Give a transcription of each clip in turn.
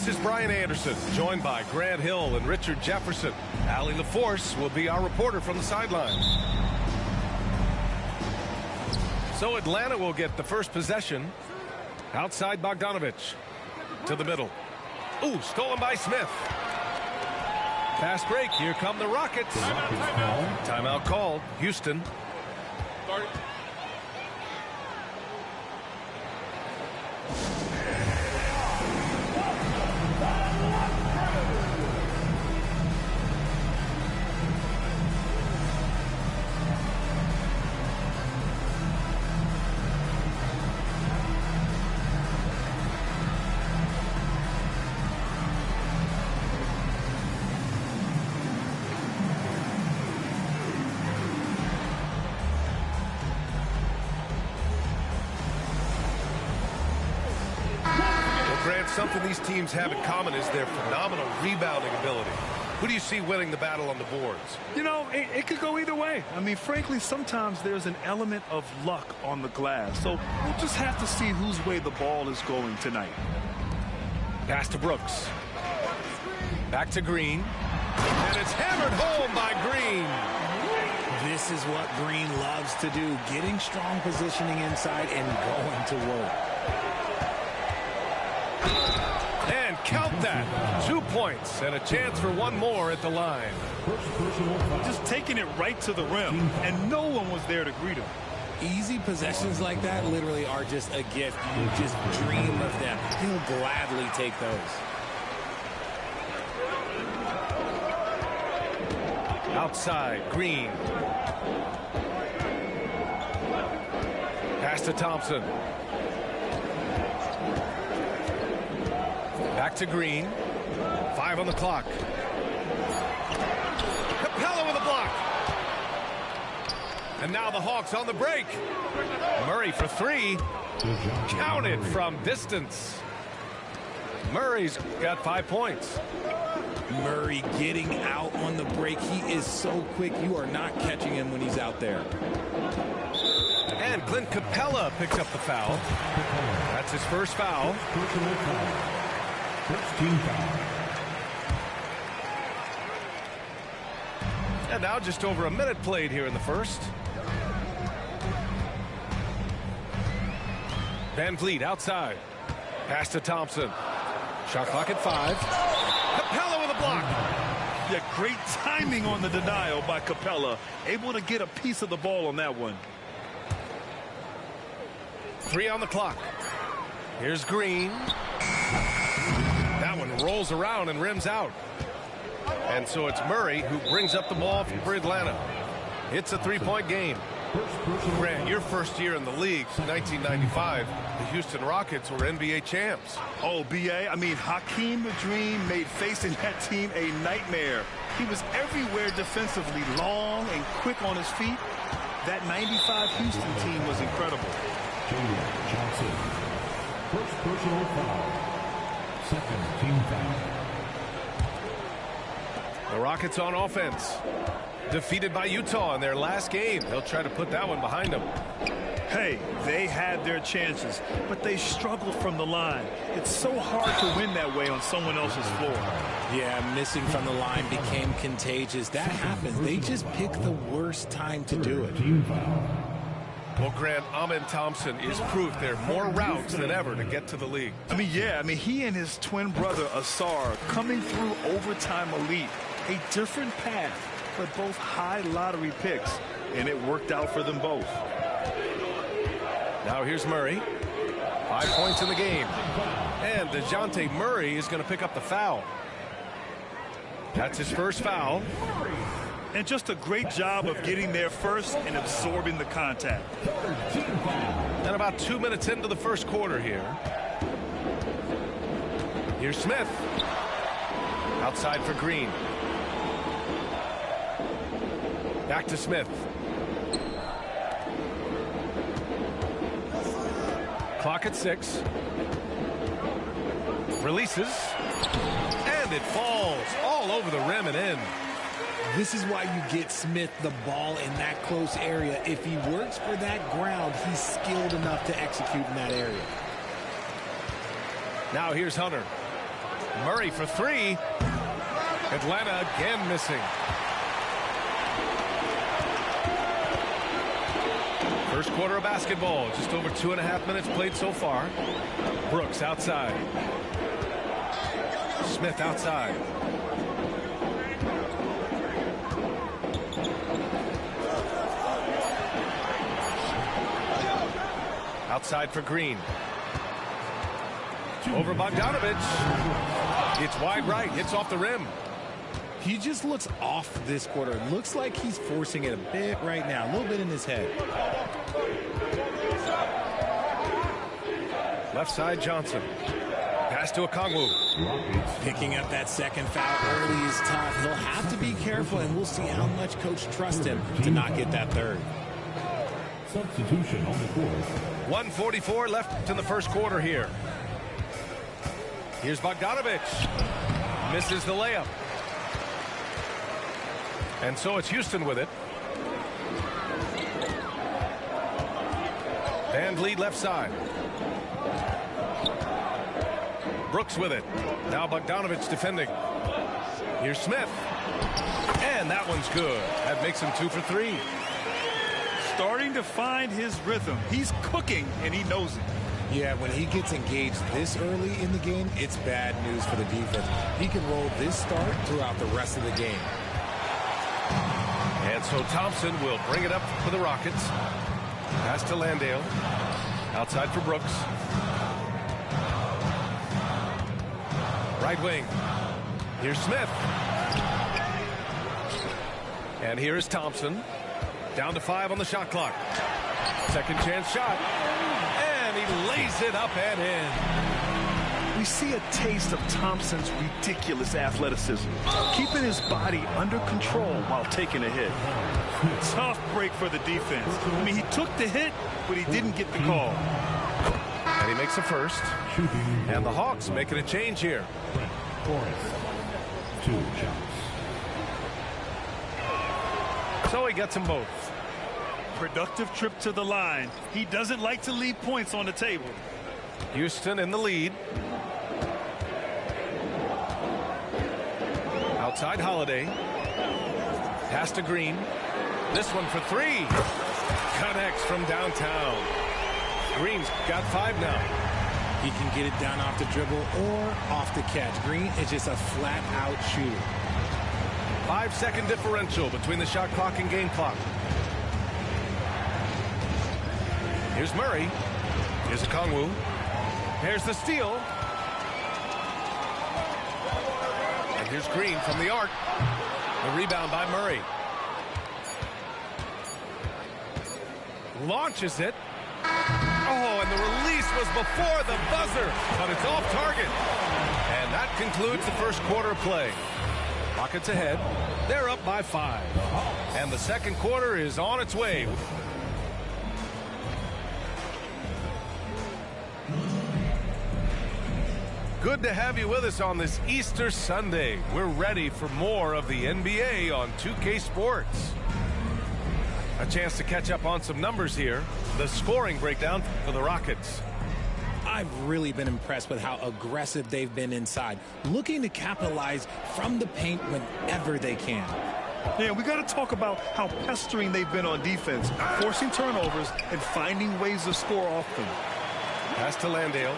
This is Brian Anderson, joined by Grant Hill and Richard Jefferson. Allie LaForce will be our reporter from the sideline. So Atlanta will get the first possession. Outside Bogdanovich. To the middle. Ooh, stolen by Smith. Fast break. Here come the Rockets. Timeout called. Houston. Something these teams have in common is their phenomenal rebounding ability. Who do you see winning the battle on the boards? You know, it could go either way. I mean, frankly, sometimes there's an element of luck on the glass. So we'll just have to see whose way the ball is going tonight. Pass to Brooks. Back to Green. And it's hammered home by Green. This is what Green loves to do, getting strong positioning inside and going to work. And count that. 2 points and a chance for one more at the line. Just taking it right to the rim, and no one was there to greet him. Easy possessions like that literally are just a gift. You just dream of them. He'll gladly take those. Outside, Green. Pass to Thompson. Back to Green. 5 on the clock. Capella with a block. And now the Hawks on the break. Murray for 3. Counted from distance. Murray's got 5 points. Murray getting out on the break. He is so quick. You are not catching him when he's out there. And Clint Capella picks up the foul. That's his first foul. And now just over a minute played here in the first. Van Vliet outside. Pass to Thompson. Shot clock at 5. Capella with a block. Yeah, great timing on the denial by Capella. Able to get a piece of the ball on that one. 3 on the clock. Here's Green. That one rolls around and rims out. And so it's Murray who brings up the ball for Atlanta. It's a 3-point game. Grant, your first year in the league, 1995, the Houston Rockets were NBA champs. Oh, B.A., I mean, Hakeem the Dream made facing that team a nightmare. He was everywhere defensively, long and quick on his feet. That 95 Houston team was incredible. Johnson, first personal foul, second team foul. The Rockets on offense. Defeated by Utah in their last game. They'll try to put that one behind them. Hey, they had their chances, but they struggled from the line. It's so hard to win that way on someone else's floor. Yeah, missing from the line became contagious. That happens. They just pick the worst time to do it. Well, Grant, Amen Thompson is proof there are more routes than ever to get to the league. I mean, he and his twin brother, Asar, coming through overtime elite. A different path, but both high lottery picks, and it worked out for them both. Now here's Murray. 5 points in the game. And DeJounte Murray is going to pick up the foul. That's his first foul. And just a great job of getting there first and absorbing the contact. And about 2 minutes into the first quarter here. Here's Smith. Outside for Green. Back to Smith. Clock at 6. Releases. And it falls all over the rim and in. This is why you get Smith the ball in that close area. If he works for that ground, he's skilled enough to execute in that area. Now here's Hunter. Murray for three. Atlanta again missing. First quarter of basketball. Just over 2.5 minutes played so far. Brooks outside. Smith outside. Outside for Green. Over Bogdanovich. It's wide right. Hits off the rim. He just looks off this quarter. Looks like he's forcing it a bit right now. A little bit in his head. Left side Johnson. Pass to Okongwu. Picking up that second foul early is tough. He'll have to be careful, and we'll see how much coach trusts him to not get that third. Substitution on the court. 1:44 left in the first quarter here. Here's Bogdanovich. Misses the layup. And so it's Houston with it. And lead left side. Brooks with it. Now Bogdanovich defending. Here's Smith. And that one's good. That makes him 2 for 3. Starting to find his rhythm. He's cooking, and he knows it. Yeah, when he gets engaged this early in the game, it's bad news for the defense. He can roll this start throughout the rest of the game. And so Thompson will bring it up for the Rockets. Pass to Landale. Outside for Brooks. Right wing. Here's Smith. And here is Thompson. Down to 5 on the shot clock. Second chance shot. And he lays it up and in. We see a taste of Thompson's ridiculous athleticism, keeping his body under control while taking a hit. Tough break for the defense. I mean, he took the hit, but he didn't get the call. And he makes a first. And the Hawks making a change here. 2 shots. So he gets them both. Productive trip to the line. He doesn't like to leave points on the table. Houston in the lead. Outside Holiday. Pass to Green. This one for 3. Connects from downtown. Green's got 5 now. He can get it down off the dribble or off the catch. Green is just a flat-out shooter. 5-second differential between the shot clock and game clock. Here's Murray. Here's Okongwu. Here's the steal. And here's Green from the arc. The rebound by Murray. Launches it. Oh, and the release was before the buzzer, but it's off target. And that concludes the first quarter of play. Rockets ahead. They're up by 5. And the second quarter is on its way. Good to have you with us on this Easter Sunday. We're ready for more of the NBA on 2K Sports. A chance to catch up on some numbers here. The scoring breakdown for the Rockets. I've really been impressed with how aggressive they've been inside, looking to capitalize from the paint whenever they can. Yeah, we got to talk about how pestering they've been on defense, forcing turnovers and finding ways to score off them. Pass to Landale.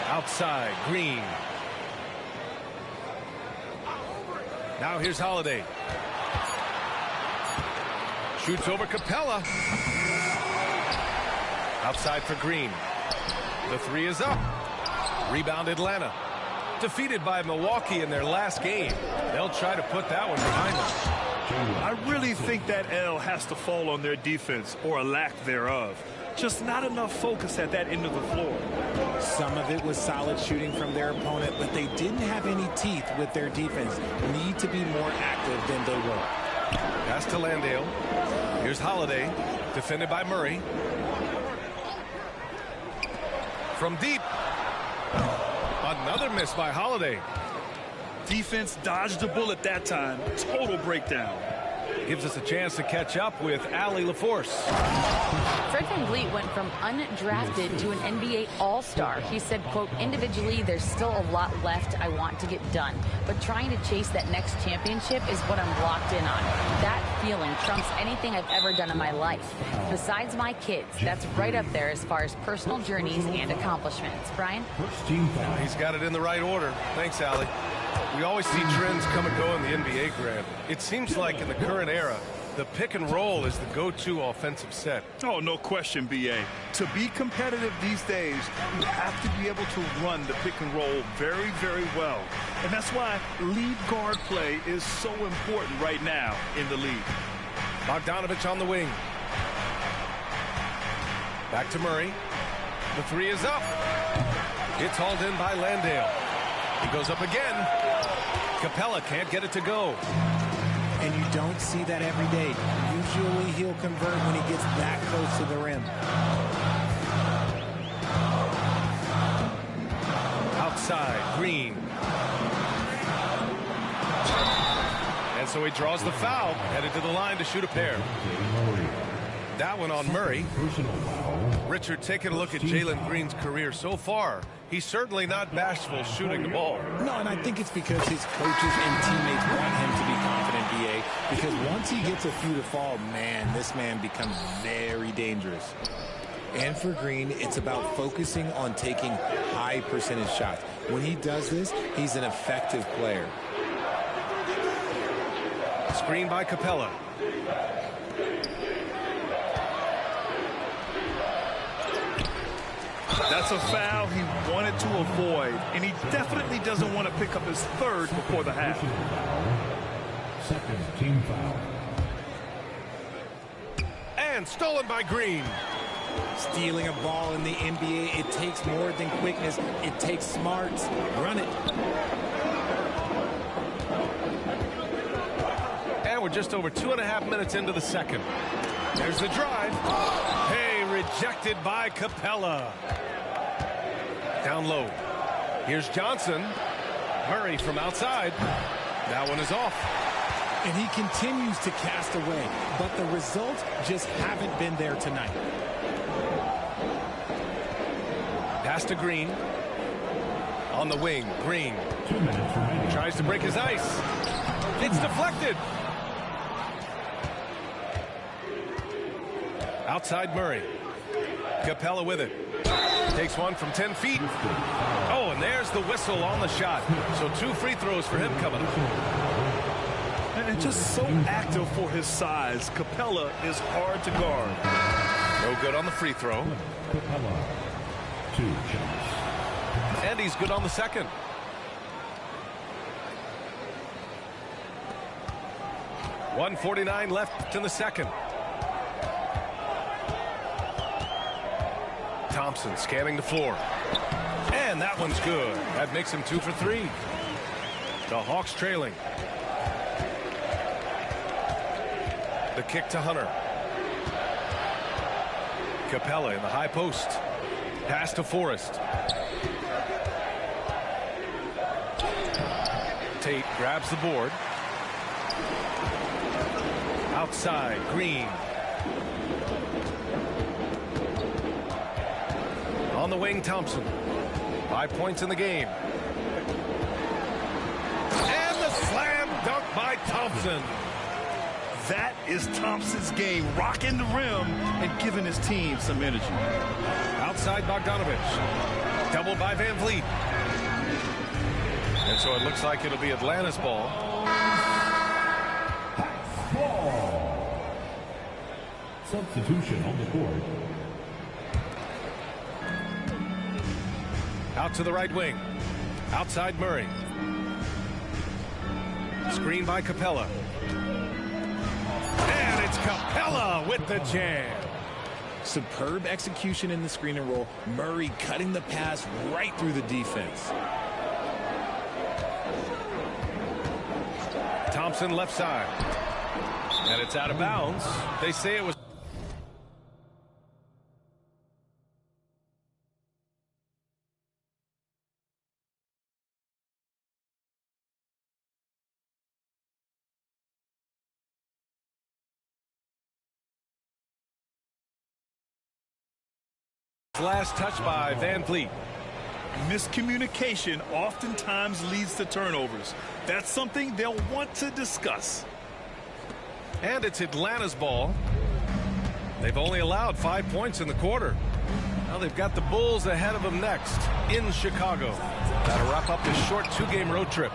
Outside, Green. Now here's Holiday. Shoots over Capella. Outside for Green. The 3 is up. Rebound Atlanta. Defeated by Milwaukee in their last game. They'll try to put that one behind them. I really think that L has to fall on their defense, or a lack thereof. Just not enough focus at that end of the floor. Some of it was solid shooting from their opponent, but they didn't have any teeth with their defense. Need to be more active than they were. Pass to Landale. Here's Holiday. Defended by Murray. From deep. Another miss by Holiday. Defense dodged a bullet that time. Total breakdown. gives us a chance to catch up with Allie LaForce. Fred VanVleet went from undrafted to an NBA All-Star. He said, quote, individually, there's still a lot left I want to get done, but trying to chase that next championship is what I'm locked in on. That feeling trumps anything I've ever done in my life. Besides my kids, that's right up there as far as personal journeys and accomplishments. Brian? He's got it in the right order. Thanks, Allie. We always see trends come and go in the NBA, Grant. It seems like in the current era, the pick and roll is the go-to offensive set. Oh, no question, B.A. To be competitive these days, you have to be able to run the pick and roll very, very well. And that's why lead guard play is so important right now in the league. Bogdanovich on the wing. Back to Murray. The three is up. It's hauled in by Landale. He goes up again. Capella can't get it to go. And you don't see that every day. Usually he'll convert when he gets that close to the rim. Outside, Green. And so he draws the foul, headed to the line to shoot a pair. That one on Murray. Richard, taking a look at Jalen Green's career so far, he's certainly not bashful shooting the ball. No, and I think it's because his coaches and teammates want him to be confident, BA, because once he gets a few to fall, man, this man becomes very dangerous. And for Green, it's about focusing on taking high percentage shots. When he does this, he's an effective player. Screen by Capella. That's a foul he wanted to avoid, and he definitely doesn't want to pick up his third before the half. Second team foul. And stolen by Green. Stealing a ball in the NBA, it takes more than quickness. It takes smarts. Run it. And we're just over 2.5 minutes into the second. There's the drive. Hey, rejected by Capella. Down low. Here's Johnson. Murray from outside. That one is off. And he continues to cast away, but the results just haven't been there tonight. Pass to Green. On the wing, Green. 2 minutes remaining. Tries to break his ice. It's deflected. Outside Murray. Capella with it. Takes one from 10 feet. Oh, and there's the whistle on the shot. So 2 free throws for him coming up. And just so active for his size, Capella is hard to guard. No good on the free throw. Capella. 2 shots. And he's good on the second. .149 left in the second. Thompson scanning the floor. And that one's good. That makes him 2 for 3. The Hawks trailing. The kick to Hunter. Capella in the high post. Pass to Forrest. Tate grabs the board. Outside, Green. On the wing, Thompson. 5 points in the game. And the slam dunk by Thompson. That is Thompson's game, rocking the rim and giving his team some energy. Outside Bogdanovich. Doubled by VanVleet. And so it looks like it'll be Atlanta's ball. Ball. Substitution on the court. Out to the right wing. Outside Murray. Screen by Capella. And it's Capella with the jam. Superb execution in the screen and roll. Murray cutting the pass right through the defense. Thompson left side. And it's out of bounds. They say it was Last touch by Van Vliet. Miscommunication oftentimes leads to turnovers. That's something they'll want to discuss. And it's Atlanta's ball. They've only allowed 5 points in the quarter. Now they've got the Bulls ahead of them next in Chicago. That'll wrap up this short 2-game road trip.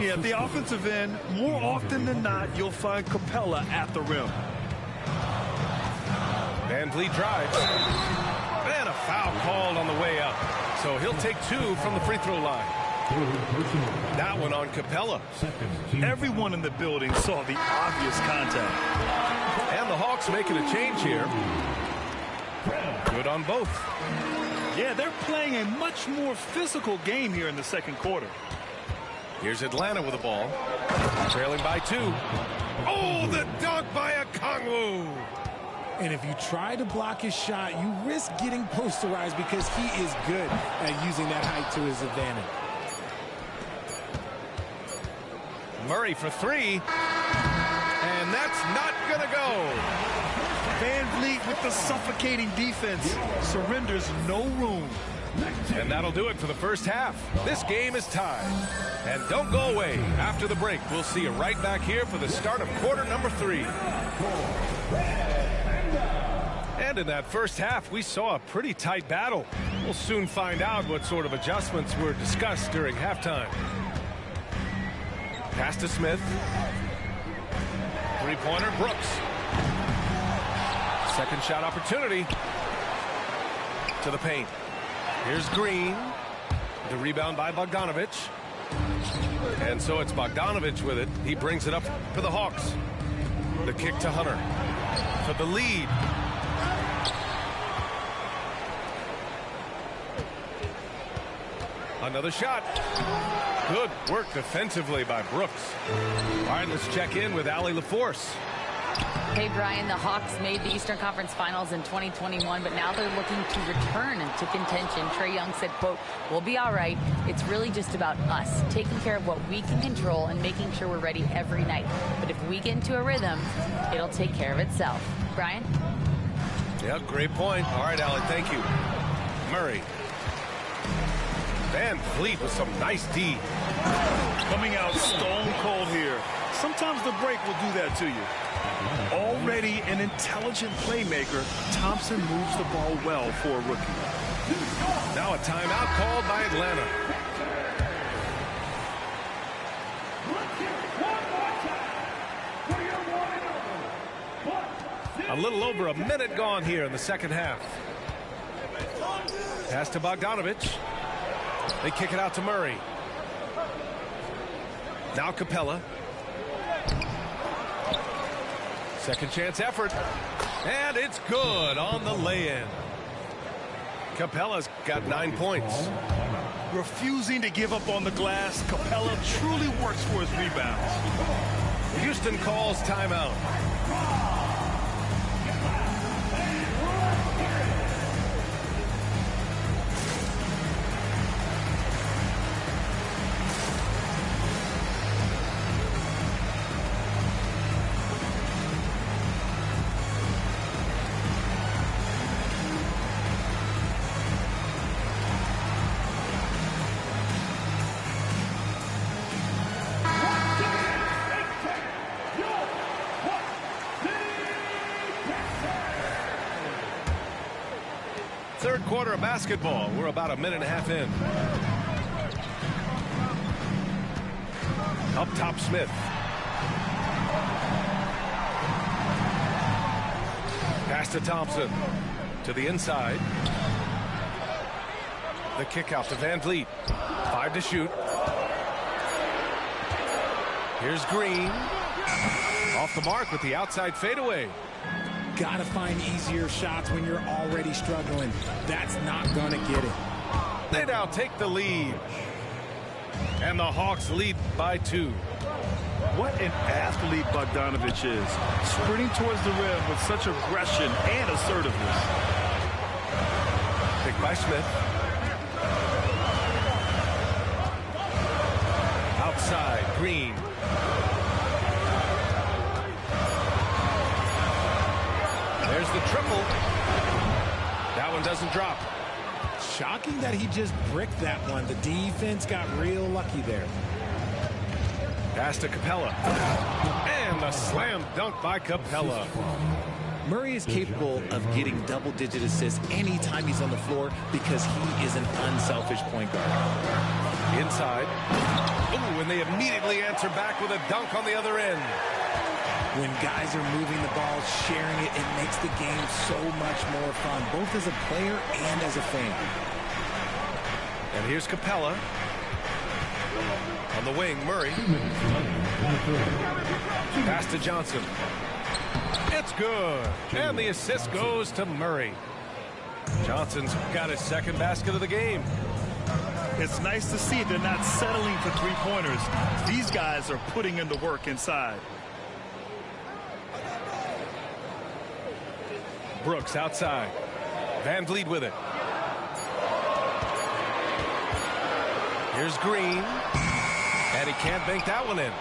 Yeah, at the offensive end, more often than not, you'll find Capella at the rim. Van Vliet drives. And a foul called on the way up. So he'll take 2 from the free throw line. That one on Capella. Everyone in the building saw the obvious contact. And the Hawks making a change here. Good on both. Yeah, they're playing a much more physical game here in the second quarter. Here's Atlanta with the ball. Trailing by 2. Oh, the dunk by Okongwu. And if you try to block his shot, you risk getting posterized because he is good at using that height to his advantage. Murray for 3. And that's not going to go. Van Vliet with the suffocating defense surrenders no room. And that'll do it for the first half. This game is tied. And don't go away. After the break, we'll see you right back here for the start of quarter number 3. And in that first half, we saw a pretty tight battle. We'll soon find out what sort of adjustments were discussed during halftime. Pass to Smith. Three-pointer, Brooks. Second shot opportunity. To the paint. Here's Green. The rebound by Bogdanovich. And so it's Bogdanovich with it. He brings it up for the Hawks. The kick to Hunter. For the lead. Another shot. Good work defensively by Brooks. All right, let's check in with Allie LaForce. Hey, Brian, the Hawks made the Eastern Conference Finals in 2021, but now they're looking to return to contention. Trae Young said, quote, "We'll be all right. It's really just about us, taking care of what we can control and making sure we're ready every night. But if we get into a rhythm, it'll take care of itself." Brian? Yeah, great point. All right, Allie, thank you. Murray. Van Vliet with some nice D. Coming out stone cold here. Sometimes the break will do that to you. Already an intelligent playmaker, Thompson moves the ball well for a rookie. Now a timeout called by Atlanta. A little over a minute gone here in the second half. Pass to Bogdanovich. They kick it out to Murray. Now Capella. Second chance effort. And it's good on the lay-in. Capella's got 9 points. Refusing to give up on the glass, Capella truly works for his rebounds. Houston calls timeout. Third quarter of basketball. We're about a minute and a half in. Up top, Smith. Pass to Thompson. To the inside. The kick out to Van Vliet. 5 to shoot. Here's Green. Off the mark with the outside fadeaway. Gotta find easier shots when you're already struggling. That's not gonna get it. They now take the lead. And the Hawks lead by 2. What an athlete Bogdanovich is. Sprinting towards the rim with such aggression and assertiveness. Pick by Smith. Outside, Green. There's the triple. That one doesn't drop. Shocking that he just bricked that one. The defense got real lucky there. Pass to Capella. And a slam dunk by Capella. Murray is capable of getting double-digit assists anytime he's on the floor because he is an unselfish point guard. Inside. Ooh, and they immediately answer back with a dunk on the other end. When guys are moving the ball, sharing it, it makes the game so much more fun, both as a player and as a fan. And here's Capella. On the wing, Murray. Pass to Johnson. It's good. And the assist goes to Murray. Johnson's got his second basket of the game. It's nice to see they're not settling for three-pointers. These guys are putting in the work inside. Brooks outside. Van Vliet with it. Here's Green. And he can't bank that one in.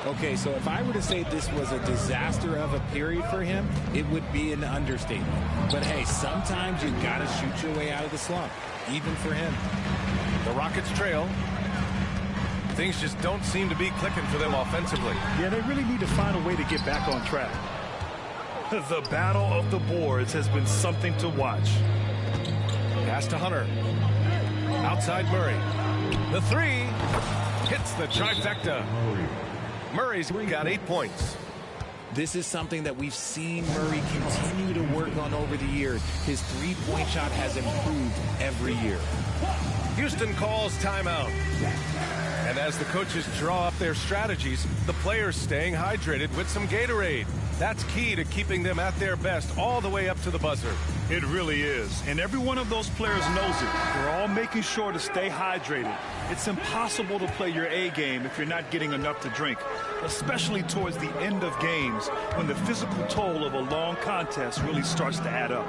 Okay, so if I were to say this was a disaster of a period for him, it would be an understatement. But hey, sometimes you got to shoot your way out of the slump, even for him. The Rockets trail. Things just don't seem to be clicking for them offensively. Yeah, they really need to find a way to get back on track. The battle of the boards has been something to watch. Pass to Hunter. Outside Murray. The three hits the trifecta. Murray's got 8 points. This is something that we've seen Murray continue to work on over the years. His three-point shot has improved every year. Houston calls timeout. And as the coaches draw up their strategies, the players staying hydrated with some Gatorade. That's key to keeping them at their best all the way up to the buzzer. It really is. And every one of those players knows it. They're all making sure to stay hydrated. It's impossible to play your A game if you're not getting enough to drink, especially towards the end of games when the physical toll of a long contest really starts to add up.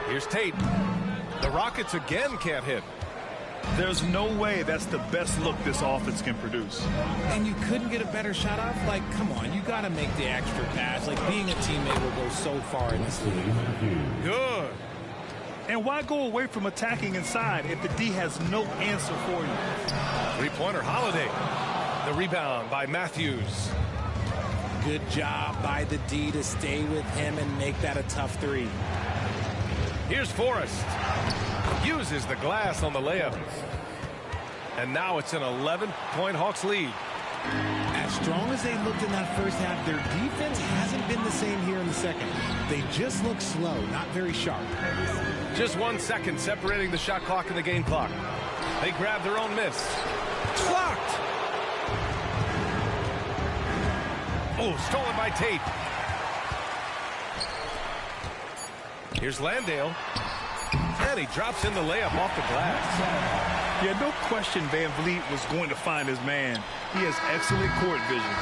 Here's Tate. The Rockets again can't hit. There's no way that's the best look this offense can produce. And you couldn't get a better shot off? Like, come on, you got to make the extra pass. Like, being a teammate will go so far in this league. Good. And why go away from attacking inside if the D has no answer for you? Three-pointer Holiday. The rebound by Matthews. Good job by the D to stay with him and make that a tough three. Here's Forrest. Uses the glass on the layup. And now it's an 11-point Hawks lead. As strong as they looked in that first half, their defense hasn't been the same here in the second. They just look slow, not very sharp. Just 1 second separating the shot clock and the game clock. They grab their own miss. Blocked. Oh, stolen by Tate. Here's Landale. And he drops in the layup off the glass. Yeah, no question Van Vliet was going to find his man. He has excellent court vision.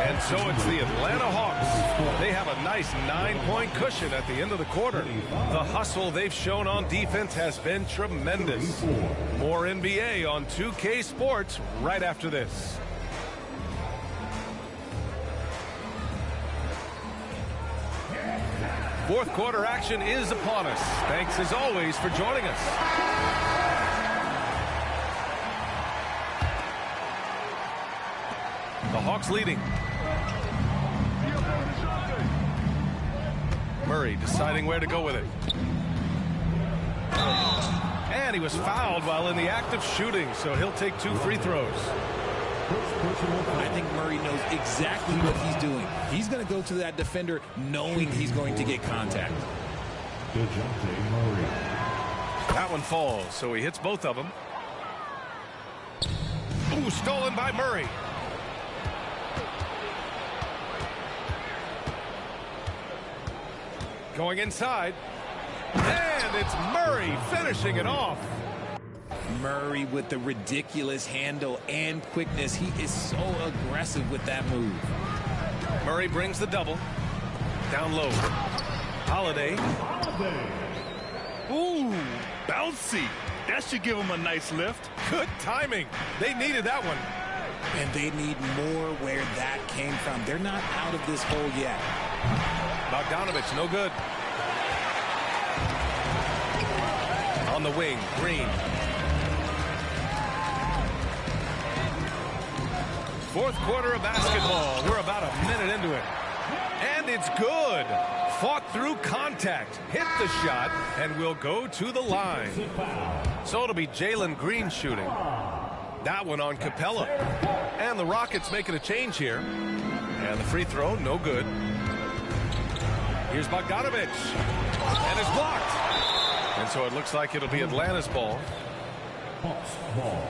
And so it's the Atlanta Hawks. They have a nice 9-point cushion at the end of the quarter. The hustle they've shown on defense has been tremendous. More NBA on 2K Sports right after this. Fourth quarter action is upon us. Thanks as always for joining us. The Hawks leading. Murray deciding where to go with it. And he was fouled while in the act of shooting, so he'll take 2 free throws. I think Murray knows exactly what he's doing. He's going to go to that defender knowing he's going to get contact. That one falls, so he hits both of them. Ooh, stolen by Murray. Going inside. And it's Murray finishing it off. Murray with the ridiculous handle and quickness. He is so aggressive with that move. Murray brings the double. Down low. Holiday. Ooh, bouncy. That should give him a nice lift. Good timing. They needed that one. And they need more where that came from. They're not out of this hole yet. Bogdanovich, no good. On the wing, Green. Fourth quarter of basketball. We're about a minute into it. And it's good. Fought through contact. Hit the shot. And will go to the line. So it'll be Jalen Green shooting. That one on Capella. And the Rockets making a change here. And the free throw, no good. Here's Bogdanovich. And it's blocked. And so it looks like it'll be Atlanta's ball. Hawks ball.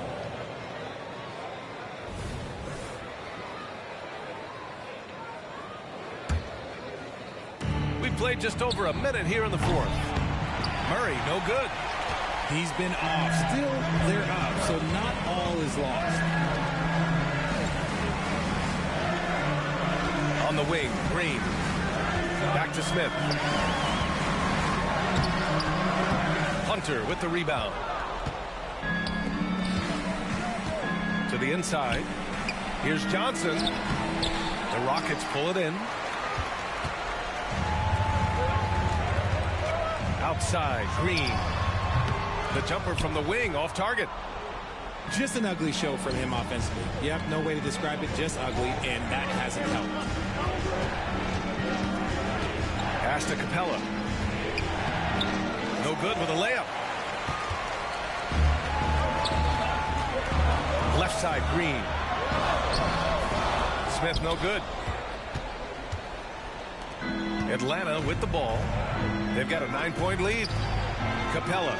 We played just over a minute here in the fourth. Murray, no good. He's been off. Still, they're up, so not all is lost. On the wing, Green. Back to Smith. Hunter with the rebound. To the inside. Here's Johnson. The Rockets pull it in. Outside, Green. The jumper from the wing, off target. Just an ugly show from him offensively. Yep, no way to describe it, just ugly, and that hasn't helped. Pass to Capella. No good with a layup. Left side, Green. Smith, no good. Atlanta with the ball. They've got a 9-point lead. Capella.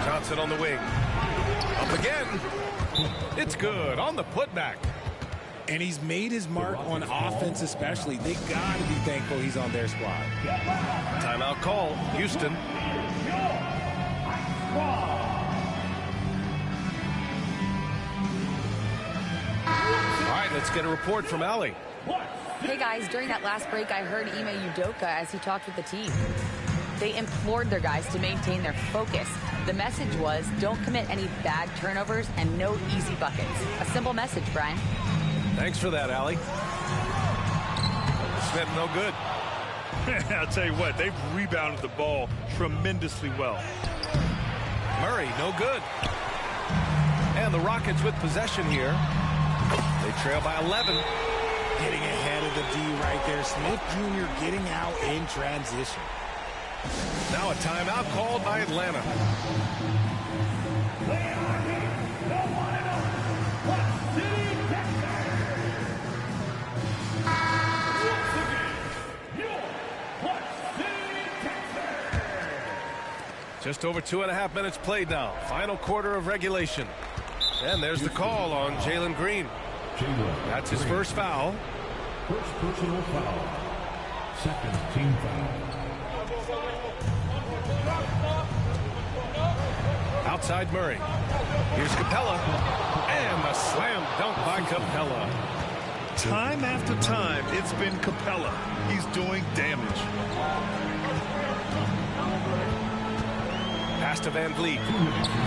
Johnson on the wing. Up again. It's good on the putback. And he's made his mark on offense especially. They got to be thankful he's on their squad. Timeout call. Houston. All right, let's get a report from Allie. Hey guys, during that last break, I heard Ime Udoka as he talked with the team. They implored their guys to maintain their focus. The message was, don't commit any bad turnovers and no easy buckets. A simple message, Brian. Thanks for that, Allie. Smith, no good. I'll tell you what, they've rebounded the ball tremendously well. Murray, no good. And the Rockets with possession here. They trail by 11. Getting ahead of the D right there. Smith Jr. getting out in transition. Now a timeout called by Atlanta. Just over 2.5 minutes played now. Final quarter of regulation. And there's the call on Jalen Green. That's his first foul. First personal foul. Second team foul. Outside Murray. Here's Capella. And the slam dunk by Capella. Time after time, it's been Capella. He's doing damage. Pass to Van Vliet.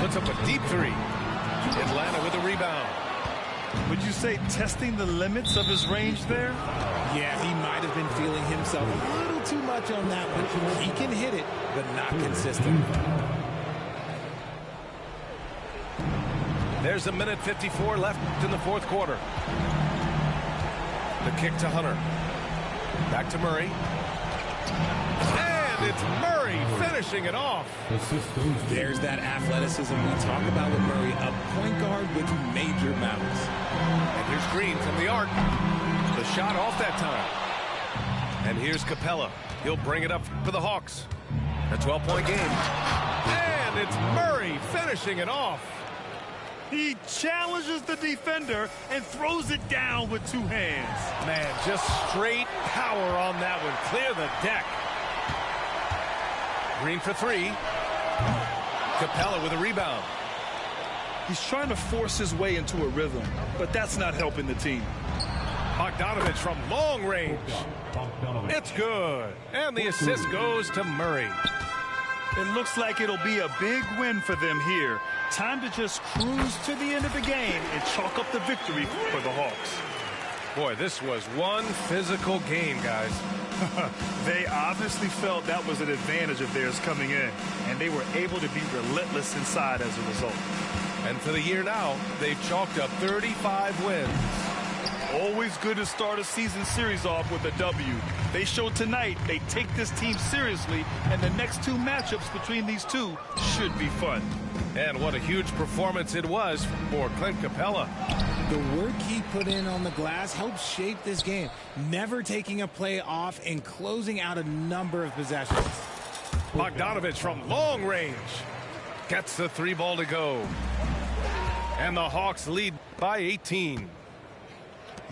Puts up a deep three. Atlanta with a rebound. Would you say testing the limits of his range there? Yeah, he might have been feeling himself a little too much on that one. He can hit it, but not consistent. There's a minute 54 left in the fourth quarter. The kick to Hunter. Back to Murray. And it's Murray finishing it off. There's that athleticism we talk about with Murray, a point guard with major mouths. And here's Green from the arc. The shot off that time. And here's Capella. He'll bring it up for the Hawks. A 12-point game. And it's Murray finishing it off. He challenges the defender and throws it down with two hands. Man, just straight power on that one. Clear the deck. Green for three. Capella with a rebound. He's trying to force his way into a rhythm, but that's not helping the team. Bogdanovich from long range. It's good. And the assist goes to Murray. It looks like it'll be a big win for them here. Time to just cruise to the end of the game and chalk up the victory for the Hawks. Boy, this was one physical game, guys. They obviously felt that was an advantage of theirs coming in, and they were able to be relentless inside as a result. And for the year now, they've chalked up 35 wins. Always good to start a season series off with a W. They showed tonight they take this team seriously, and the next two matchups between these two should be fun. And what a huge performance it was for Clint Capella. The work he put in on the glass helped shape this game, never taking a play off and closing out a number of possessions. Bogdanovich from long range gets the 3-ball to go. And the Hawks lead by 18.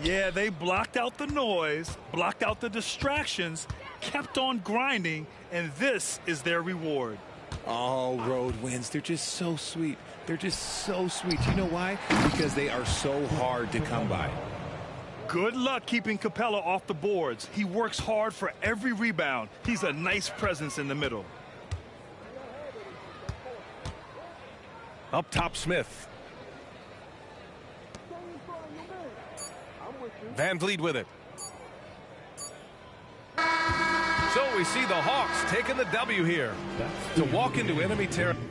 Yeah, they blocked out the noise, blocked out the distractions, kept on grinding, and this is their reward. All road wins. They're just so sweet. They're just so sweet. You know why? Because they are so hard to come by. Good luck keeping Capella off the boards. He works hard for every rebound. He's a nice presence in the middle. Up top, Smith. Van Vliet with it. So we see the Hawks taking the W here to walk into enemy territory.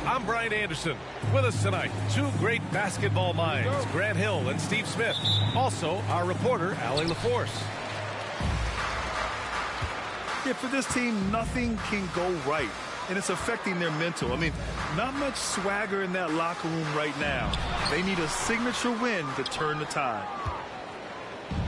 I'm Brian Anderson. With us tonight, two great basketball minds, Grant Hill and Steve Smith. Also, our reporter, Allie LaForce. Yeah, for this team, nothing can go right, and it's affecting their mental. I mean, not much swagger in that locker room right now. They need a signature win to turn the tide.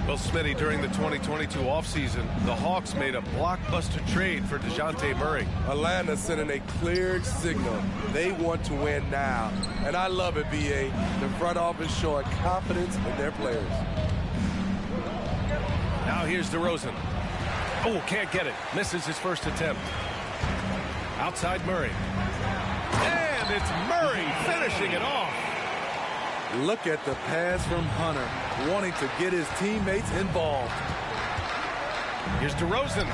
Well, Smitty, during the 2022 offseason, the Hawks made a blockbuster trade for DeJounte Murray. Atlanta sending a clear signal. They want to win now. And I love it, B.A. The front office showing confidence in their players. Now here's DeRozan. Oh, can't get it. Misses his first attempt. Outside Murray. And it's Murray finishing it off. Look at the pass from Hunter, wanting to get his teammates involved. Here's DeRozan.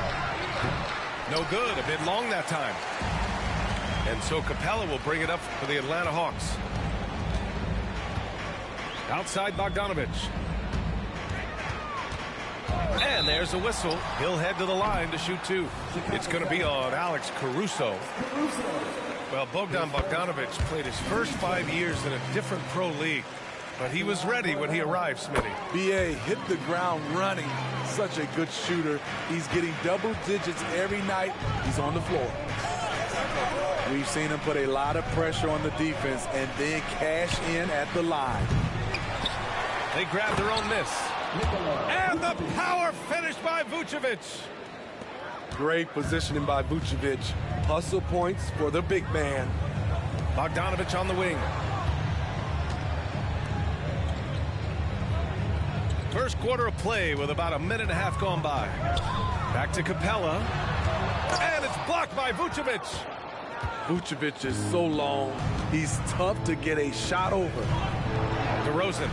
No good. A bit long that time. And so Capella will bring it up for the Atlanta Hawks. Outside Bogdanovich. And there's a whistle. He'll head to the line to shoot two. It's going to be on Alex Caruso. Well, Bogdanovich played his first 5 years in a different pro league, but he was ready when he arrived, Smitty. B.A. hit the ground running. Such a good shooter. He's getting double digits every night he's on the floor. We've seen him put a lot of pressure on the defense and then cash in at the line. They grab their own miss. And the power finish by Vucevic. Great positioning by Vucevic. Hustle points for the big man. Bogdanovich on the wing. First quarter of play with about a minute and a half gone by. Back to Capella. And it's blocked by Vucevic. Vucevic is so long, he's tough to get a shot over. DeRozan.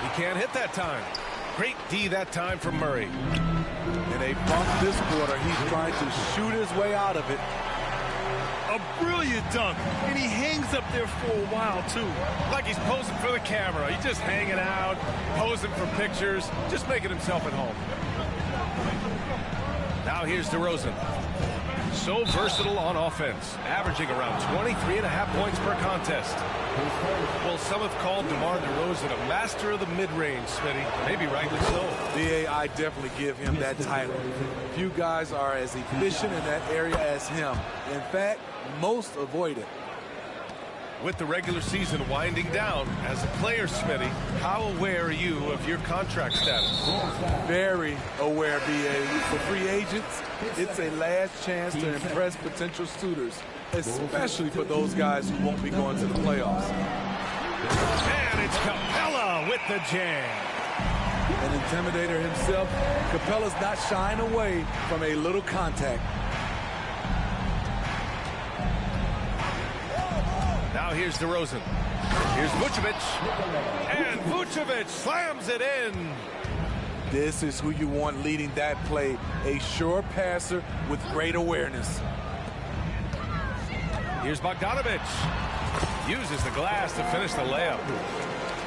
He can't hit that time. Great D that time from Murray. In a bump this quarter, he's trying to shoot his way out of it. A brilliant dunk, and he hangs up there for a while, too. Like he's posing for the camera. He's just hanging out, posing for pictures, just making himself at home. Now here's DeRozan. So versatile on offense, averaging around 23.5 points per contest. Well, some have called DeMar DeRozan a master of the mid-range, Smitty. Maybe rightly so. BA, I definitely give him that title. Few guys are as efficient in that area as him. In fact, most avoid it. With the regular season winding down, as a player, Smitty, how aware are you of your contract status? Very aware, BA. For free agents, it's a last chance to impress potential suitors, especially for those guys who won't be going to the playoffs. And it's Capella with the jam. An intimidator himself, Capella's not shying away from a little contact. Now here's DeRozan. Here's Vucevic. And Vucevic slams it in. This is who you want leading that play. A sure passer with great awareness. Here's Bogdanovich. Uses the glass to finish the layup.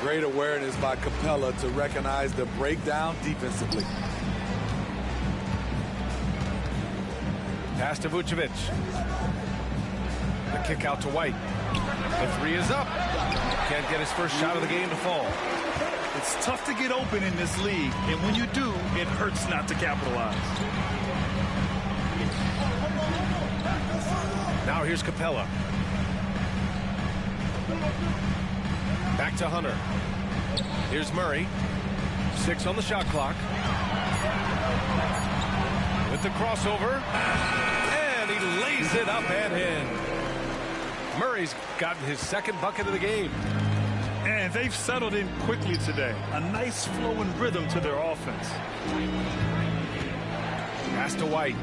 Great awareness by Capella to recognize the breakdown defensively. Pass to Vucevic. The kick out to White. The three is up. Can't get his first shot of the game to fall. It's tough to get open in this league, and when you do, it hurts not to capitalize. Now here's Capella. Back to Hunter. Here's Murray. 6 on the shot clock. With the crossover. And he lays it up and in. Murray's gotten his second bucket of the game. And they've settled in quickly today. A nice flowing rhythm to their offense. Pass to White.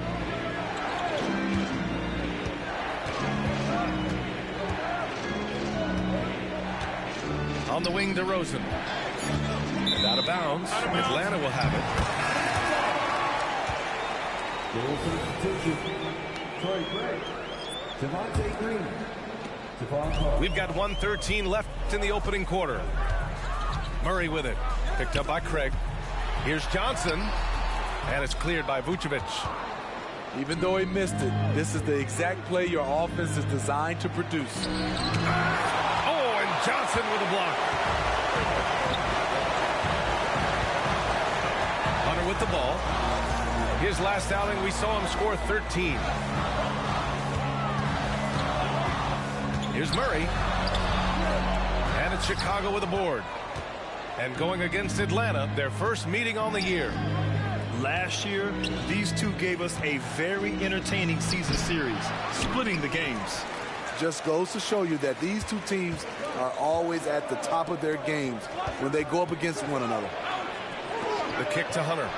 On the wing, DeRozan. And out of bounds. Atlanta will have it. We've got 1:13 left in the opening quarter. Murray with it. Picked up by Craig. Here's Johnson. And it's cleared by Vucevic. Even though he missed it, this is the exact play your offense is designed to produce. Oh, and Johnson with a block. Hunter with the ball. His last outing, we saw him score 13. Here's Murray. And it's Chicago with a board. And going against Atlanta, their first meeting on the year. Last year, these two gave us a very entertaining season series, splitting the games. Just goes to show you that these two teams are always at the top of their games when they go up against one another. The kick to Hunter.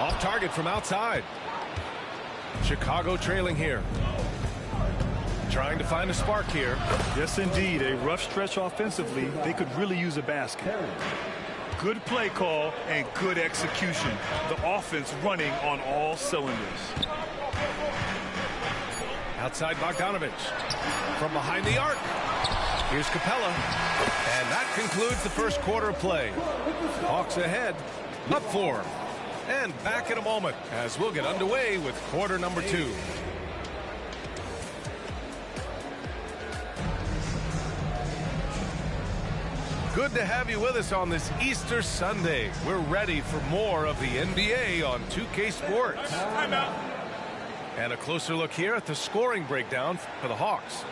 Off target from outside. Chicago trailing here. Trying to find a spark here. Yes, indeed. A rough stretch offensively. They could really use a basket. Good play call and good execution. The offense running on all cylinders. Outside Bogdanovich. From behind the arc. Here's Capella. And that concludes the first quarter of play. Hawks ahead. Up 4. And back in a moment as we'll get underway with quarter number 2. Good to have you with us on this Easter Sunday. We're ready for more of the NBA on 2K Sports. And a closer look here at the scoring breakdown for the Hawks.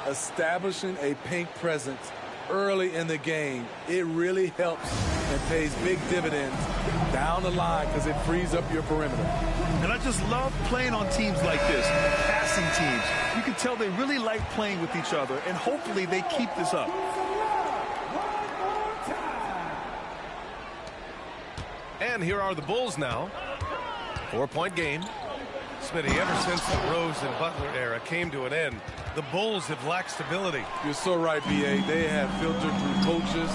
Establishing a paint presence early in the game, it really helps and pays big dividends down the line because it frees up your perimeter. And I just love playing on teams like this. Pass passing teams. You can tell they really like playing with each other, and hopefully they keep this up. And here are the Bulls now. 4-point game. Smitty, ever since the Rose and Butler era came to an end, the Bulls have lacked stability. You're so right, B.A. They have filtered through coaches.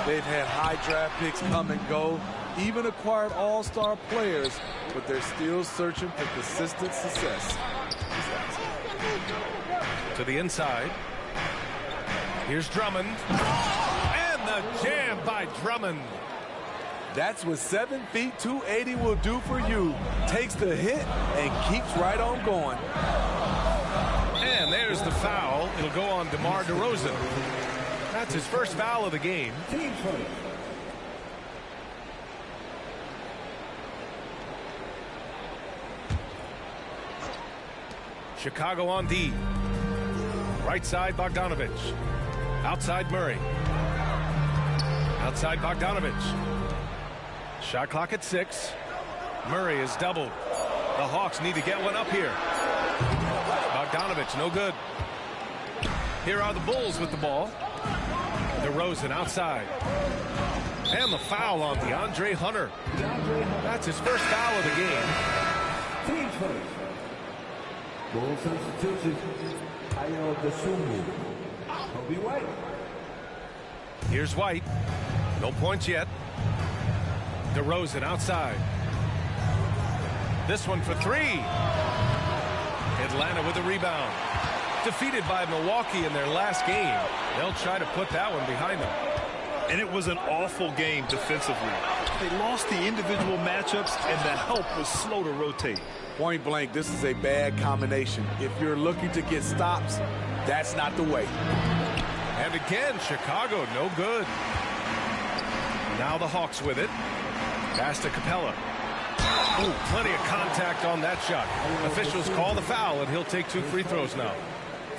They've had high draft picks come and go, even acquired all-star players, but they're still searching for consistent success. To the inside. Here's Drummond. And the jam by Drummond. That's what 7 feet 280 will do for you. Takes the hit and keeps right on going. And there's the foul. It'll go on DeMar DeRozan. That's his first foul of the game. Chicago on D. Right side, Bogdanovich. Outside, Murray. Outside, Bogdanovich. Shot clock at 6. Murray is doubled. The Hawks need to get one up here. Bogdanovich, no good. Here are the Bulls with the ball. DeRozan outside. And the foul on DeAndre Hunter. That's his first foul of the game. Team first. Goal substitution. Ayo Dosunmu. Kobe White. Here's White. No points yet. DeRozan outside. This one for 3. Atlanta with a rebound. Defeated by Milwaukee in their last game. They'll try to put that one behind them. And it was an awful game defensively. They lost the individual matchups, and the help was slow to rotate. Point blank, this is a bad combination. If you're looking to get stops, that's not the way. And again, Chicago, no good. Now the Hawks with it. Pass to Capella. Ooh, plenty of contact on that shot. Officials call the foul, and he'll take 2 free throws now.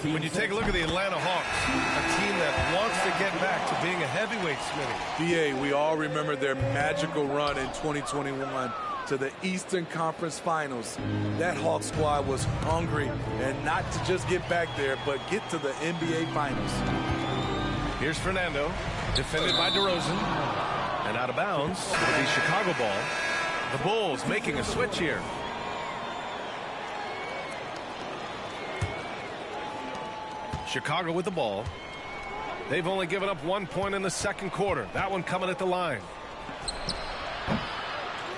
When you take a look at the Atlanta Hawks, a team that wants to get back to being a heavyweight, Smitty. BA, we all remember their magical run in 2021 to the Eastern Conference Finals. That Hawks squad was hungry, and not to just get back there, but get to the NBA Finals. Here's Fernando, defended by DeRozan, and out of bounds. It'll be Chicago ball. The Bulls making a switch here. Chicago with the ball. They've only given up 1 point in the second quarter. That one coming at the line.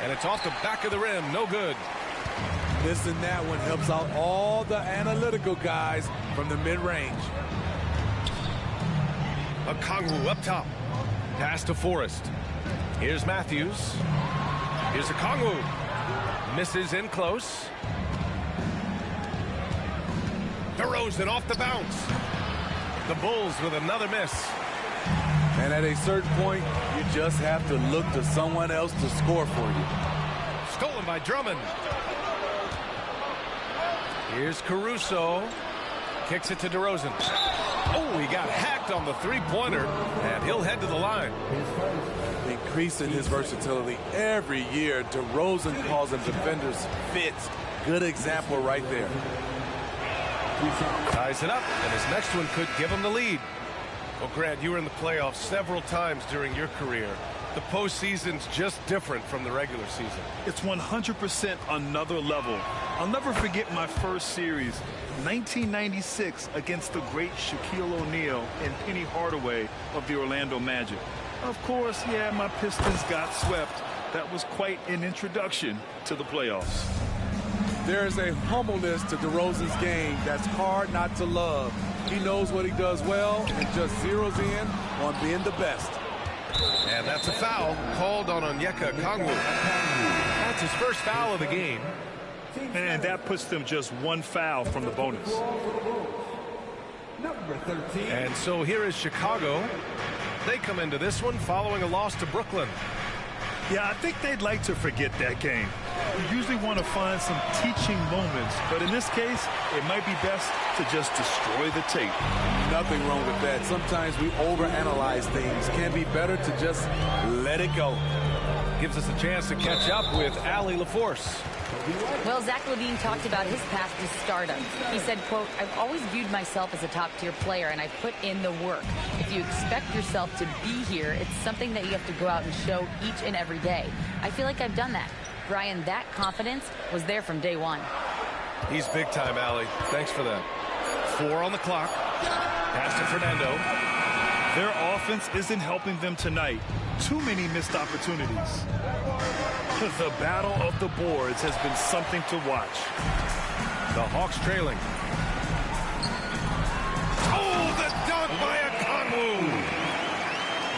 And it's off the back of the rim. No good. Missing that one helps out all the analytical guys from the mid-range. Okongwu up top. Pass to Forrest. Here's Matthews. Here's Okongwu. Misses in close. DeRozan off the bounce. The Bulls with another miss. And at a certain point, you just have to look to someone else to score for you. Stolen by Drummond. Here's Caruso. Kicks it to DeRozan. Oh, he got hacked on the three-pointer, and he'll head to the line. Increasing his versatility every year. DeRozan calls him defenders fits. Good example right there. Ties it up, and his next one could give him the lead. Well, Grant, you were in the playoffs several times during your career. The postseason's just different from the regular season. It's 100% another level. I'll never forget my first series, 1996, against the great Shaquille O'Neal and Penny Hardaway of the Orlando Magic. Of course, yeah, my Pistons got swept. That was quite an introduction to the playoffs. There is a humbleness to DeRozan's game that's hard not to love. He knows what he does well and just zeroes in on being the best. And that's a foul called on Onyeka Okongwu. That's his first foul of the game. And that puts them just 1 foul from the bonus. Number 13. And so here is Chicago. They come into this one following a loss to Brooklyn. Yeah, I think they'd like to forget that game. You usually want to find some teaching moments, but in this case, it might be best to just destroy the tape. Nothing wrong with that. Sometimes we overanalyze things. Can be better to just let it go. Gives us a chance to catch up with Allie LaForce. Well, Zach LaVine talked about his path to stardom. He said, quote, "I've always viewed myself as a top-tier player, and I put in the work. If you expect yourself to be here, it's something that you have to go out and show each and every day. I feel like I've done that." Brian, that confidence was there from day one. He's big time, Allie. Thanks for that. 4 on the clock. Pass to Fernando. Their offense isn't helping them tonight. Too many missed opportunities. The battle of the boards has been something to watch. The Hawks trailing. Oh, the dunk by Okongwu.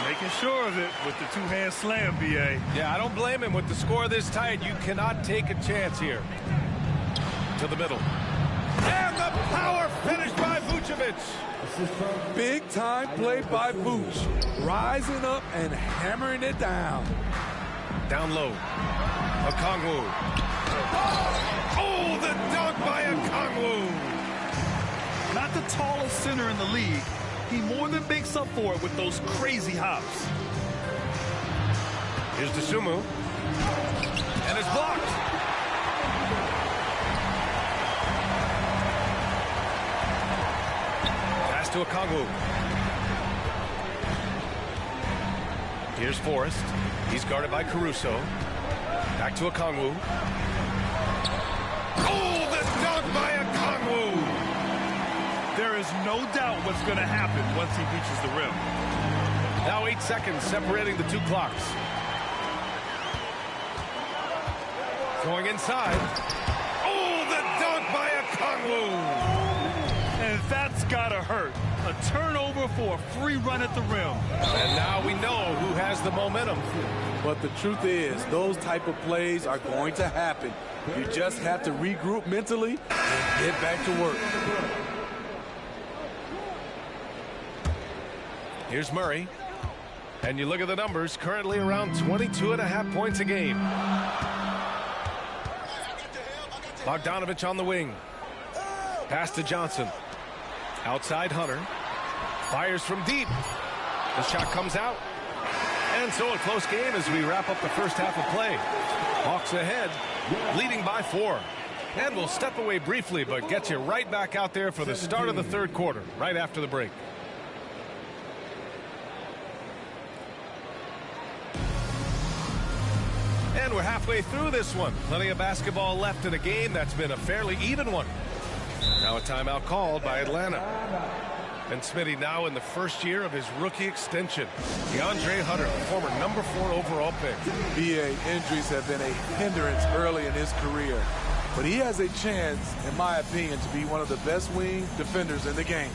Making sure of it with the two-hand slam, B.A. Yeah, I don't blame him. With the score this tight, you cannot take a chance here. To the middle. And the power finish by Vucevic. Big time play by Vooch. Rising up and hammering it down. Down low. Okongwu. Oh, the dunk by Okongwu. Not the tallest center in the league. He more than makes up for it with those crazy hops. Here's Dosunmu. And it's blocked. Pass to Okongwu. Here's Forrest. He's guarded by Caruso. Back to Okongwu. Oh, the dunk by Okongwu. There is no doubt what's going to happen once he reaches the rim. Now 8 seconds separating the two clocks. Going inside. Oh, the dunk by Okongwu. And that's got to hurt. A turnover for a free run at the rim. And now we know who has the momentum. But the truth is, those type of plays are going to happen. You just have to regroup mentally and get back to work. Here's Murray. And you look at the numbers, currently around 22.5 points a game. Bogdanovich on the wing. Pass to Johnson. Outside Hunter. Fires from deep. The shot comes out. And so a close game as we wrap up the first half of play. Hawks ahead, leading by 4. And we'll step away briefly, but get you right back out there for the start of the third quarter, right after the break. And we're halfway through this one. Plenty of basketball left in a game that's been a fairly even one. Now a timeout called by Atlanta. And Smitty now in the first year of his rookie extension. DeAndre Hunter, the former number 4 overall pick. BA injuries have been a hindrance early in his career. But he has a chance, in my opinion, to be one of the best wing defenders in the game.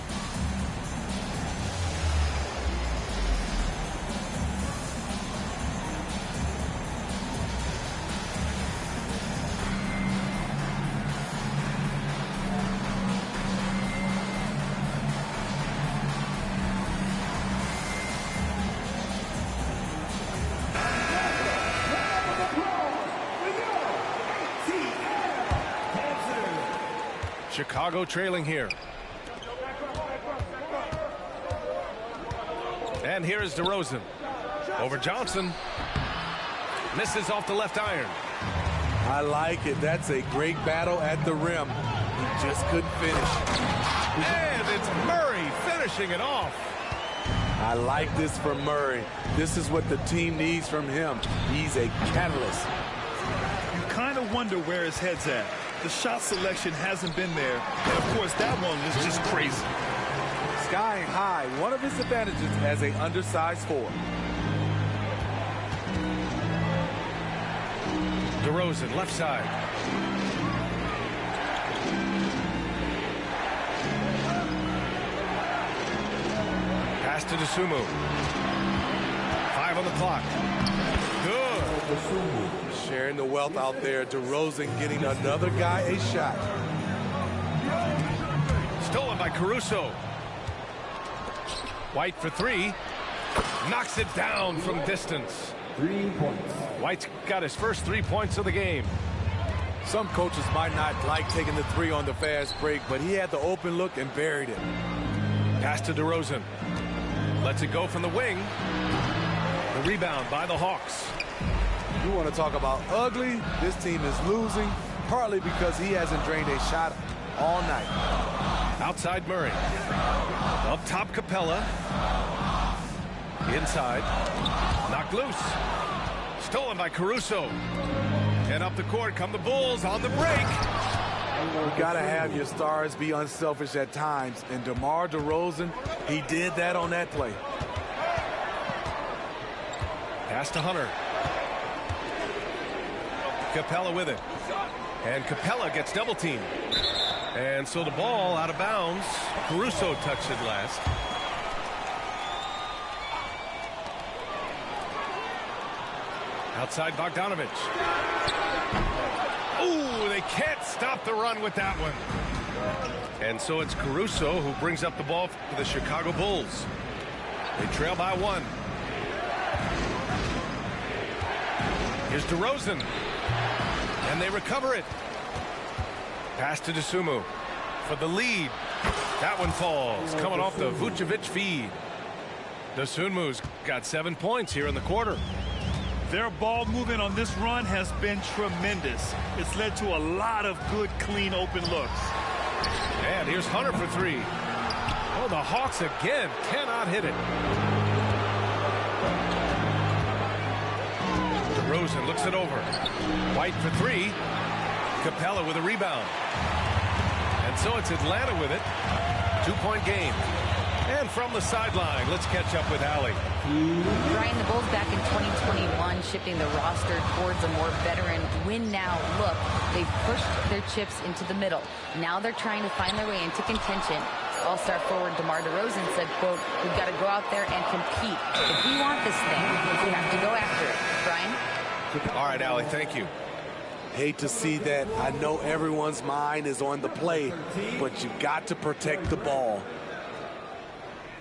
Chicago trailing here. And here is DeRozan. Over Johnson. Misses off the left iron. I like it. That's a great battle at the rim. He just couldn't finish. And it's Murray finishing it off. I like this from Murray. This is what the team needs from him. He's a catalyst. You kind of wonder where his head's at. The shot selection hasn't been there. And, of course, that one was just crazy. Skying high, one of his advantages as an undersized 4. DeRozan, left side. Pass to Dosunmu. 5 on the clock. Good. Sharing the wealth out there. DeRozan getting another guy a shot. Stolen by Caruso. White for 3. Knocks it down from distance. 3 points. White's got his first 3 points of the game. Some coaches might not like taking the 3 on the fast break, but he had the open look and buried it. Pass to DeRozan. Lets it go from the wing. The rebound by the Hawks. You want to talk about ugly? This team is losing partly because he hasn't drained a shot all night. Outside Murray. Up top Capella. Inside. Knocked loose. Stolen by Caruso. And up the court come the Bulls on the break. You got to have your stars be unselfish at times. And DeMar DeRozan, he did that on that play. Pass to Hunter. Capella with it. And Capella gets double teamed. And so the ball out of bounds. Caruso touched it last. Outside Bogdanovich. Ooh, they can't stop the run with that one. And so it's Caruso who brings up the ball for the Chicago Bulls. They trail by 1. Here's DeRozan. And they recover it. Pass to Dosunmu for the lead. That one falls, coming off the Vucevic feed. Dosunmu's got 7 points here in the quarter. Their ball movement on this run has been tremendous. It's led to a lot of good, clean, open looks. And here's Hunter for 3. Oh, the Hawks again cannot hit it. DeRozan looks it over. White for 3. Capella with a rebound. And so it's Atlanta with it. 2-point game. And from the sideline, let's catch up with Allie. Brian, the Bulls back in 2021 shifting the roster towards a more veteran win-now look. They've pushed their chips into the middle. Now they're trying to find their way into contention. All-star forward DeMar DeRozan said, quote, "We've got to go out there and compete. If we want this thing, we have to go after it." Brian? All right, Allie, thank you. Hate to see that. I know everyone's mind is on the play, but you got to protect the ball.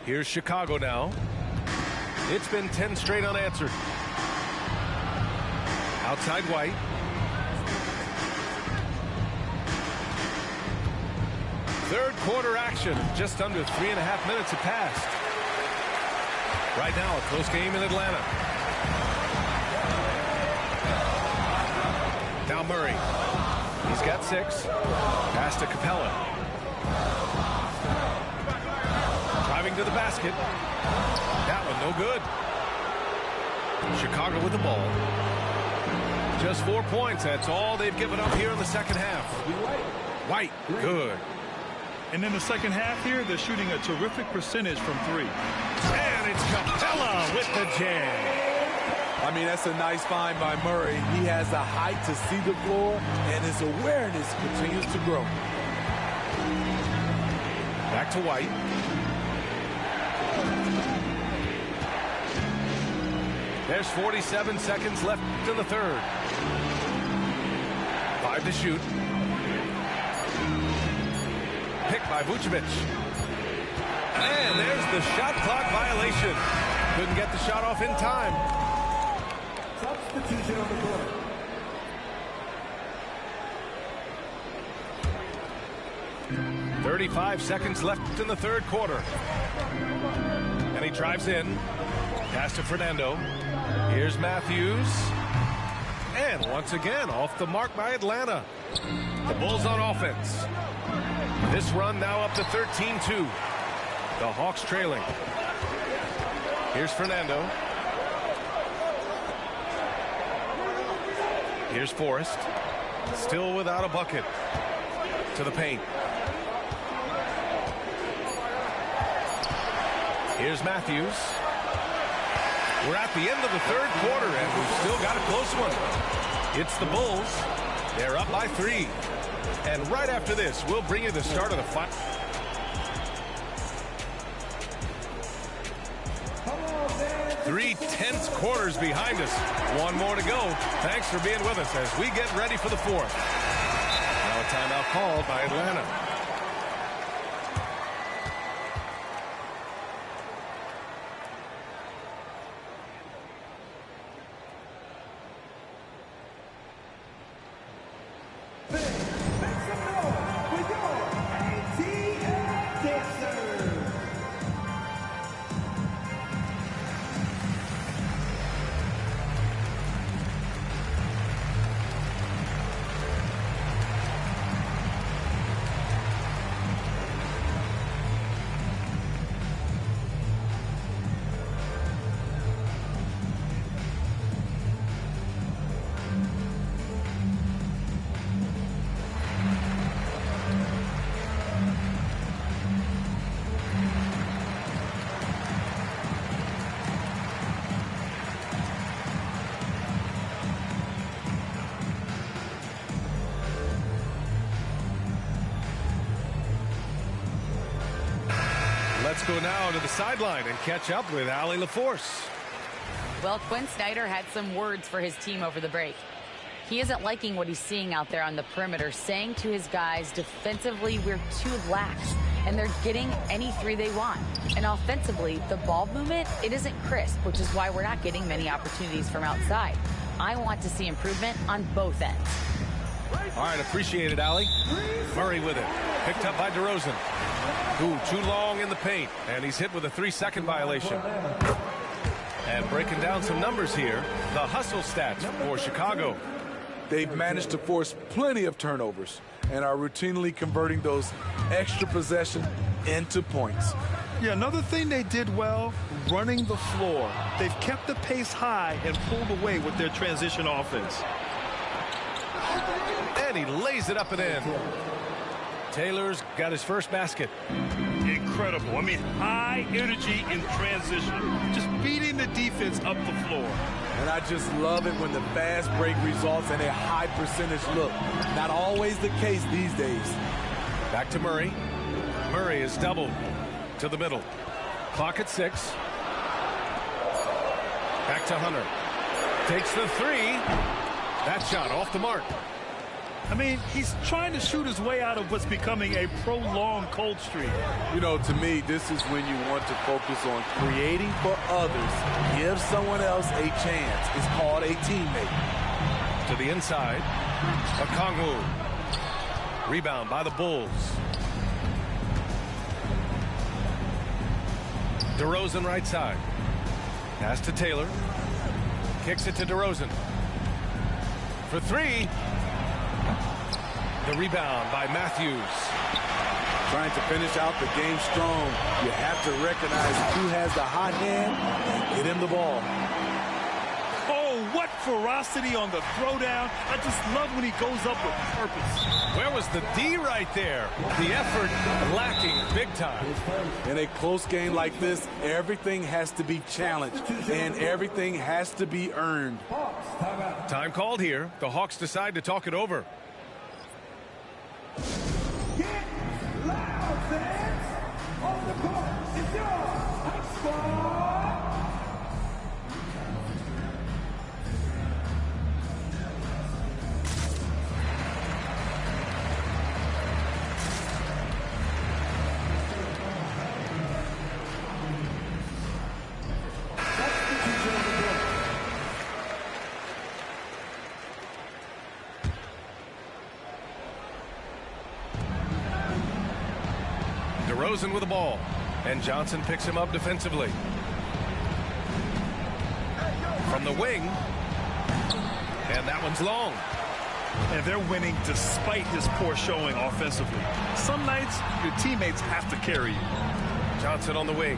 Here's Chicago now. It's been 10 straight unanswered. Outside White. Third quarter action. Just under 3.5 minutes have passed. Right now, a close game in Atlanta. Now Murray. He's got 6. Pass to Capella. Driving to the basket. That one no good. Chicago with the ball. Just 4 points. That's all they've given up here in the second half. White, good. And in the second half here, they're shooting a terrific percentage from 3. And it's Capella with the jam. I mean, that's a nice find by Murray. He has the height to see the floor, and his awareness continues to grow. Back to White. There's 47 seconds left in the third. 5 to shoot. Picked by Vucevic. And there's the shot clock violation. Couldn't get the shot off in time. Substitution on the court. 35 seconds left in the third quarter. And he drives in. Pass to Fernando. Here's Matthews. And once again, off the mark by Atlanta. The Bulls on offense. This run now up to 13-2. The Hawks trailing. Here's Fernando. Here's Forrest. Still without a bucket. To the paint. Here's Matthews. We're at the end of the third quarter, and we've still got a close one. It's the Bulls. They're up by 3. And right after this, we'll bring you the start of the fight. Three tense quarters behind us. One more to go. Thanks for being with us as we get ready for the fourth. Now a timeout called by Atlanta. Let's go now to the sideline and catch up with Allie LaForce. Well, Quinn Snyder had some words for his team over the break. He isn't liking what he's seeing out there on the perimeter, saying to his guys, defensively, we're too lax, and they're getting any three they want. And offensively, the ball movement, it isn't crisp, which is why we're not getting many opportunities from outside. I want to see improvement on both ends. All right, appreciate it, Allie. Murray with it. Picked up by DeRozan. Ooh, too long in the paint, and he's hit with a 3-second violation. And breaking down some numbers here, the hustle stats for Chicago. They've managed to force plenty of turnovers and are routinely converting those extra possession into points. Yeah, another thing they did well, running the floor. They've kept the pace high and pulled away with their transition offense. And he lays it up and in. Taylor's got his first basket. Incredible. I mean, high energy in transition. Just beating the defense up the floor. And I just love it when the fast break results in a high percentage look. Not always the case these days. Back to Murray. Murray is doubled to the middle. Clock at 6. Back to Hunter. Takes the 3. That shot off the mark. I mean, he's trying to shoot his way out of what's becoming a prolonged cold streak. You know, to me, this is when you want to focus on creating for others. Give someone else a chance. It's called a teammate. To the inside. Okongwu. Rebound by the Bulls. DeRozan right side. Pass to Taylor. Kicks it to DeRozan. For 3. The rebound by Matthews. Trying to finish out the game strong. You have to recognize who has the hot hand and get him the ball. Oh, what ferocity on the throwdown. I just love when he goes up with purpose. Where was the D right there? The effort lacking big time. In a close game like this, everything has to be challenged and everything has to be earned. Time called here. The Hawks decide to talk it over. Get loud, fans! On the court is your Hawk Squad! DeRozan with the ball, and Johnson picks him up defensively. From the wing, and that one's long. And they're winning despite his poor showing offensively. Some nights, your teammates have to carry you. Johnson on the wing.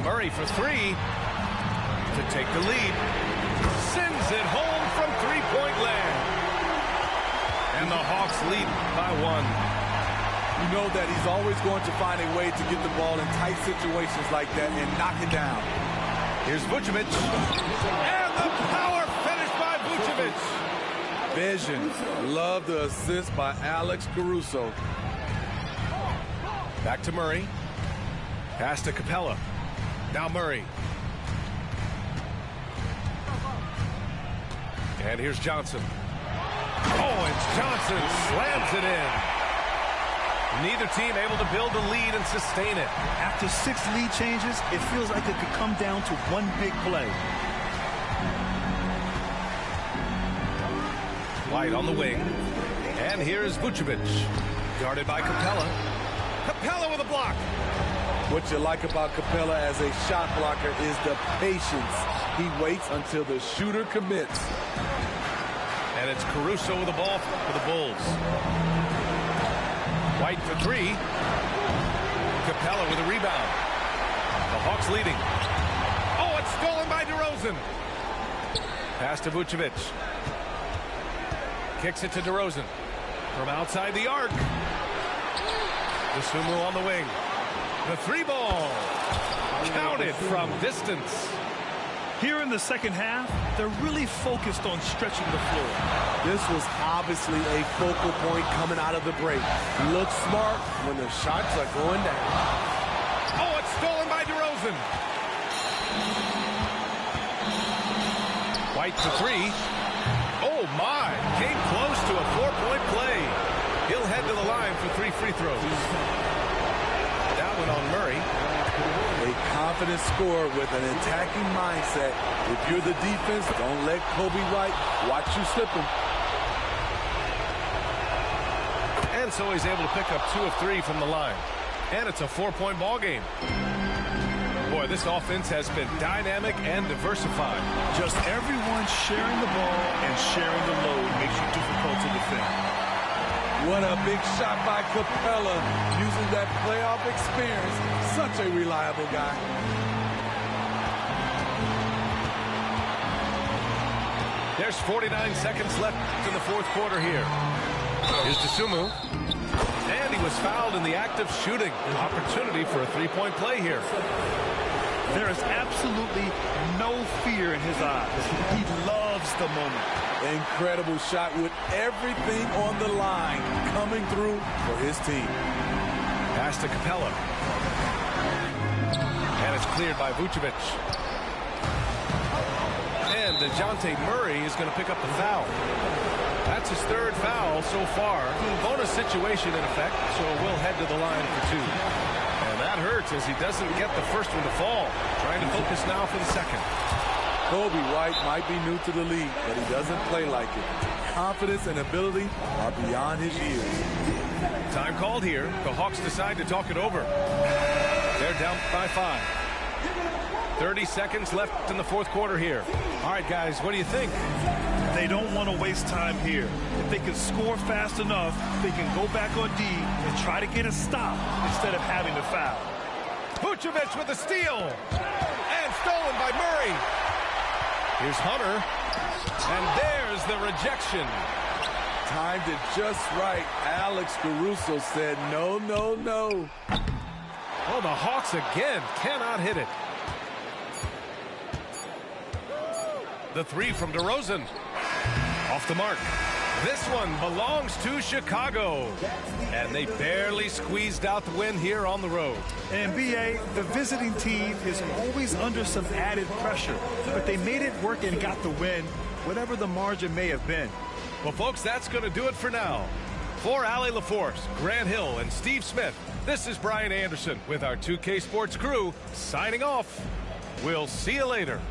Murray for 3 to take the lead. Sends it home from three-point land. And the Hawks lead by 1. You know that he's always going to find a way to get the ball in tight situations like that and knock it down. Here's Vucevic. And the power finish by Vucevic. Vision. Love the assist by Alex Caruso. Back to Murray. Pass to Capella. Now Murray. And here's Johnson. Oh, it's Johnson slams it in. Neither team able to build the lead and sustain it. After 6 lead changes, it feels like it could come down to one big play. White on the wing. And here's Vucevic. Guarded by Capella. Capella with a block. What you like about Capella as a shot blocker is the patience. He waits until the shooter commits. And it's Caruso with the ball for the Bulls. White for 3. Capella with a rebound. The Hawks leading. Oh, it's stolen by DeRozan. Pass to Vucevic. Kicks it to DeRozan. From outside the arc. Dosunmu on the wing. The 3 ball. Counted from distance. Here in the second half, they're really focused on stretching the floor. This was obviously a focal point coming out of the break. Look smart when the shots are going down. Oh, it's stolen by DeRozan. White to three. Oh, my. Came close to a 4-point play. He'll head to the line for 3 free throws. That one on Murray. A confident scorer with an attacking mindset. If you're the defense, don't let Kobe White watch you slip him. And so he's able to pick up 2 of 3 from the line. And it's a 4-point ball game. Boy, this offense has been dynamic and diversified. Just everyone sharing the ball and sharing the load makes you difficult to defend. What a big shot by Capella, using that playoff experience. Such a reliable guy. There's 49 seconds left in the fourth quarter here. Here's Dosunmu. And he was fouled in the act of shooting. Opportunity for a 3-point play here. There is absolutely no fear in his eyes. He loves the moment. Incredible shot with everything on the line coming through for his team. Pass to Capella. And it's cleared by Vucevic. And DeJounte Murray is going to pick up the foul. That's his 3rd foul so far. Bonus situation in effect, so we'll head to the line for 2. And that hurts as he doesn't get the first one to fall. Trying to focus now for the second. Kobe White might be new to the league, but he doesn't play like it. Confidence and ability are beyond his years. Time called here. The Hawks decide to talk it over. They're down by 5. 30 seconds left in the fourth quarter here. All right, guys, what do you think? They don't want to waste time here. If they can score fast enough, they can go back on D and try to get a stop instead of having to foul. Vucevic with a steal. And stolen by Murray. Here's Hunter. And there's the rejection. Timed it just right. Alex Caruso said no, no, no. Oh, the Hawks again cannot hit it. The 3 from DeRozan. Off the mark. This one belongs to Chicago. And they barely squeezed out the win here on the road. NBA, the visiting team is always under some added pressure, but they made it work and got the win, whatever the margin may have been. Well, folks, that's going to do it for now. For Allie LaForce, Grant Hill, and Steve Smith, this is Brian Anderson with our 2K Sports crew signing off. We'll see you later.